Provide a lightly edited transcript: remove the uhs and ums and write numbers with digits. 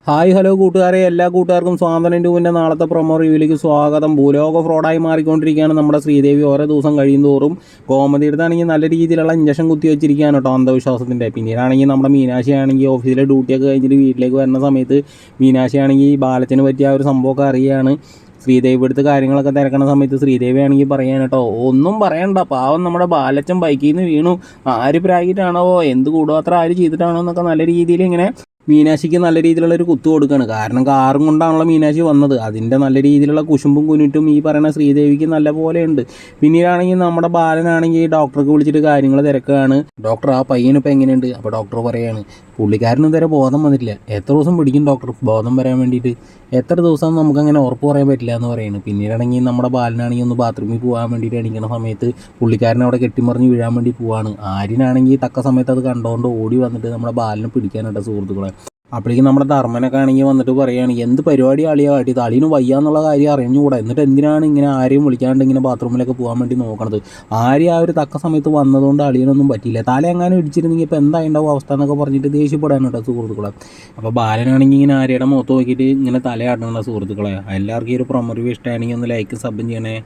Hi hello കൂട്ടുകാരെ, എല്ലാ കൂട്ടുകാർക്കും സ്വാതന്ത്ര്യം മുന്നേ നാളത്തെ പ്രൊമോ റിവ്യൂവിലേക്ക് സ്വാഗതം. ഭൂലോക ഫ്രോഡായി മാറിക്കൊണ്ടിരിക്കുകയാണ് നമ്മുടെ ശ്രീദേവി. ഓരോ ദിവസം കഴിയുന്തോറും കോമഡി എടുത്താണെങ്കിൽ നല്ല രീതിയിലുള്ള ഇഞ്ചക്ഷൻ കുത്തി വെച്ചിരിക്കുകയാണ് കേട്ടോ, അന്ധവിശ്വാസത്തിൻ്റെ. പിന്നീടാണെങ്കിൽ നമ്മുടെ മീനാക്ഷി ആണെങ്കിൽ ഓഫീസിലെ ഡ്യൂട്ടിയൊക്കെ കഴിഞ്ഞിട്ട് വീട്ടിലേക്ക് വരുന്ന സമയത്ത് മീനാക്ഷി ആണെങ്കിൽ ബാലച്ചന് പറ്റിയ ആ ഒരു സംഭവമൊക്കെ അറിയുകയാണ്. ശ്രീദേവി എടുത്ത് കാര്യങ്ങളൊക്കെ തിരക്കണ സമയത്ത് ശ്രീദേവി ആണെങ്കിൽ പറയാൻ കേട്ടോ, ഒന്നും പറയണ്ട, പാവം നമ്മുടെ ബാലച്ചൻ ബൈക്കിൽ നിന്ന് വീണു, ആര് പ്രാഗിട്ടാണോ, എന്ത് കൂടുമാത്ര ആര് ചെയ്തിട്ടാണോ എന്നൊക്കെ നല്ല രീതിയിൽ ഇങ്ങനെ മീനാക്ഷിക്ക് നല്ല രീതിയിലുള്ള ഒരു കുത്തു കൊടുക്കുകയാണ്. കാരണം കാറും കൊണ്ടാണല്ലോ മീനാക്ഷി വന്നത്. അതിൻ്റെ നല്ല രീതിയിലുള്ള കുശുമ്പും കുനിട്ടും ഈ പറയുന്ന ശ്രീദേവിക്ക് നല്ല പോലെ ഉണ്ട്. പിന്നീടാണെങ്കിൽ നമ്മുടെ ബാലനാണെങ്കിൽ ഡോക്ടർക്ക് വിളിച്ചിട്ട് കാര്യങ്ങൾ തിരക്കുകയാണ്. ഡോക്ടർ, ആ പയ്യനിപ്പോൾ എങ്ങനെയുണ്ട്? അപ്പോൾ ഡോക്ടർ പറയുകയാണ്, പുള്ളിക്കാരനും ഇതുവരെ ബോധം വന്നിട്ടില്ല. എത്ര ദിവസം പിടിക്കും ഡോക്ടർ ബോധം വരാൻ വേണ്ടിയിട്ട്? എത്ര ദിവസം നമുക്കങ്ങനെ ഉറപ്പ് പറയാൻ പറ്റില്ല എന്ന് പറയുന്നത്. പിന്നീടാണെങ്കിൽ നമ്മുടെ ബാലനാണെങ്കിൽ ഒന്ന് ബാത്റൂമിൽ പോകാൻ വേണ്ടിയിട്ട് എണീക്കുന്ന സമയത്ത് പുള്ളിക്കാരൻ അവിടെ കെട്ടിമറിഞ്ഞ് വീഴാൻ വേണ്ടി പോവാണ്. ആര്യനാണെങ്കിൽ തക്ക സമയത്ത് അത് കണ്ടുകൊണ്ട് ഓടി വന്നിട്ട് നമ്മുടെ ബാലനെ പിടിക്കാനായിട്ട് സുഹൃത്തുക്കളെ. അപ്പോഴേക്കും നമ്മുടെ ധർമ്മനൊക്കെ ആണെങ്കിൽ വന്നിട്ട് പറയുകയാണ്, എന്ത് പരിപാടി ആളിയാ കാട്ടിയത്, അളിന് വയ്യാന്നുള്ള കാര്യം അറിഞ്ഞുകൂടാ, എന്നിട്ട് എന്തിനാണ് ഇങ്ങനെ ആരെയും വിളിക്കാണ്ട് ഇങ്ങനെ ബാത്റൂമിലൊക്കെ പോകാൻ വേണ്ടി നോക്കണത്? ആര്യ ആ ഒരു തക്ക സമയത്ത് വന്നതുകൊണ്ട് അളിയനൊന്നും പറ്റിയില്ല, തല എങ്ങാനും ഇടിച്ചിരുന്നെങ്കിൽ ഇപ്പോൾ എന്തായിട്ടുണ്ടാവും അവസ്ഥ എന്നൊക്കെ പറഞ്ഞിട്ട് ദേഷ്യപ്പെടാൻ കേട്ടോ സുഹൃത്തുക്കളെ. അപ്പോൾ ബാലനാണെങ്കിൽ ഇങ്ങനെ ആര്യയുടെ മുഖത്ത് നോക്കിയിട്ട് ഇങ്ങനെ തലയാടണ സുഹൃത്തുക്കളെ. എല്ലാവർക്കും ഈ ഒരു പ്രൊമോ റിവ്യൂ ഇഷ്ടമാണെങ്കിൽ ഒന്ന് ലൈക്ക് സബും ചെയ്യണേ.